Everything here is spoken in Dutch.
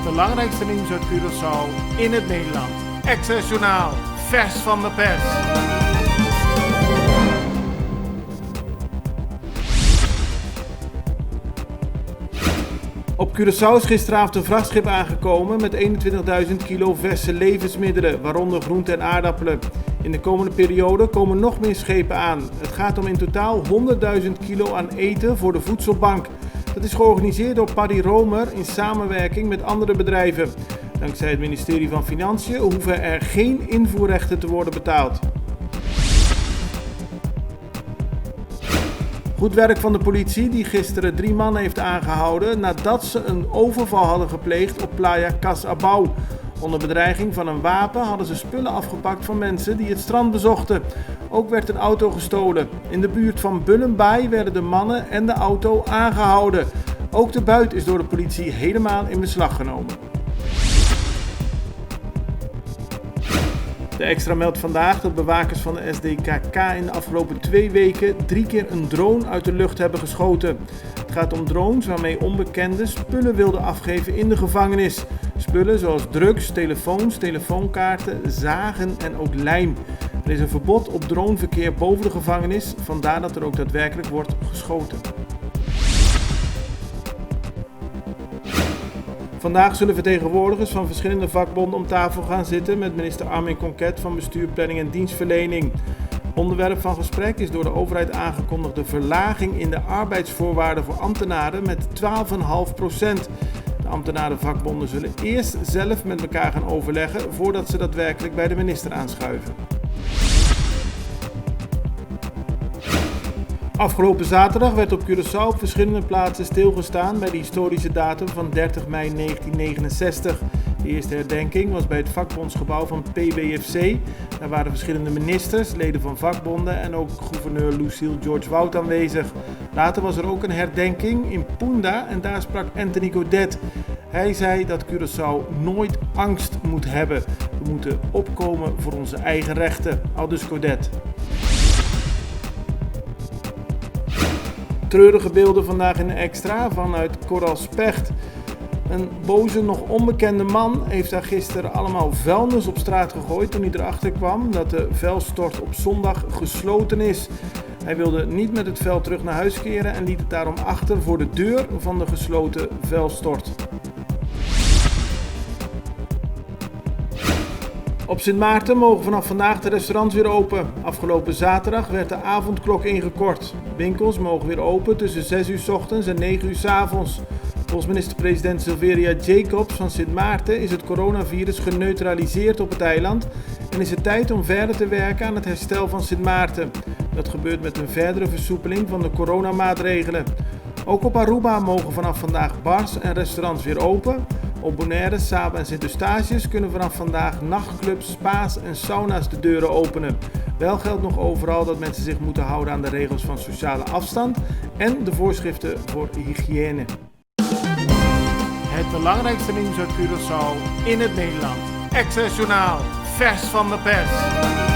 Het belangrijkste nieuws uit Curaçao in het Nederland. Access Journaal, vers van de pers. Op Curaçao is gisteravond een vrachtschip aangekomen met 21.000 kilo verse levensmiddelen, waaronder groenten en aardappelen. In de komende periode komen nog meer schepen aan. Het gaat om in totaal 100.000 kilo aan eten voor de voedselbank. Dat is georganiseerd door Paddy Romer in samenwerking met andere bedrijven. Dankzij het ministerie van Financiën hoeven er geen invoerrechten te worden betaald. Goed werk van de politie die gisteren 3 mannen heeft aangehouden nadat ze een overval hadden gepleegd op Playa Cas Abau. Onder bedreiging van een wapen hadden ze spullen afgepakt van mensen die het strand bezochten. Ook werd een auto gestolen. In de buurt van Bullenbaai werden de mannen en de auto aangehouden. Ook de buit is door de politie helemaal in beslag genomen. De Extra meldt vandaag dat bewakers van de SDKK in de afgelopen 2 weken 3 keer een drone uit de lucht hebben geschoten. Het gaat om drones waarmee onbekenden spullen wilden afgeven in de gevangenis. Spullen zoals drugs, telefoons, telefoonkaarten, zagen en ook lijm. Er is een verbod op droneverkeer boven de gevangenis, vandaar dat er ook daadwerkelijk wordt geschoten. Vandaag zullen vertegenwoordigers van verschillende vakbonden om tafel gaan zitten met minister Armin Conquet van Bestuur, Planning en Dienstverlening. Onderwerp van gesprek is door de overheid aangekondigde verlaging in de arbeidsvoorwaarden voor ambtenaren met 12,5%. De ambtenarenvakbonden zullen eerst zelf met elkaar gaan overleggen voordat ze daadwerkelijk bij de minister aanschuiven. Afgelopen zaterdag werd op Curaçao op verschillende plaatsen stilgestaan bij de historische datum van 30 mei 1969. De eerste herdenking was bij het vakbondsgebouw van PBFC. Daar waren verschillende ministers, leden van vakbonden en ook gouverneur Lucille George Wout aanwezig. Later was er ook een herdenking in Punda en daar sprak Anthony Godet. Hij zei dat Curaçao nooit angst moet hebben. We moeten opkomen voor onze eigen rechten, aldus Godet. Treurige beelden vandaag in de Extra vanuit Koralspecht. Een boze, nog onbekende man heeft daar gisteren allemaal vuilnis op straat gegooid toen hij erachter kwam dat de vuilstort op zondag gesloten is. Hij wilde niet met het vuil terug naar huis keren en liet het daarom achter voor de deur van de gesloten vuilstort. Op Sint Maarten mogen vanaf vandaag de restaurants weer open. Afgelopen zaterdag werd de avondklok ingekort. Winkels mogen weer open tussen 6 uur 's ochtends en 9 uur 's avonds. Volgens minister-president Silveria Jacobs van Sint Maarten is het coronavirus geneutraliseerd op het eiland en is het tijd om verder te werken aan het herstel van Sint Maarten. Dat gebeurt met een verdere versoepeling van de coronamaatregelen. Ook op Aruba mogen vanaf vandaag bars en restaurants weer open. Op Bonaire, Saba en Sint-Eustatius kunnen vanaf vandaag nachtclubs, spa's en sauna's de deuren openen. Wel geldt nog overal dat mensen zich moeten houden aan de regels van sociale afstand en de voorschriften voor hygiëne. Het belangrijkste nieuws uit Curaçao in het Nederland. Access Journaal, vers van de pers.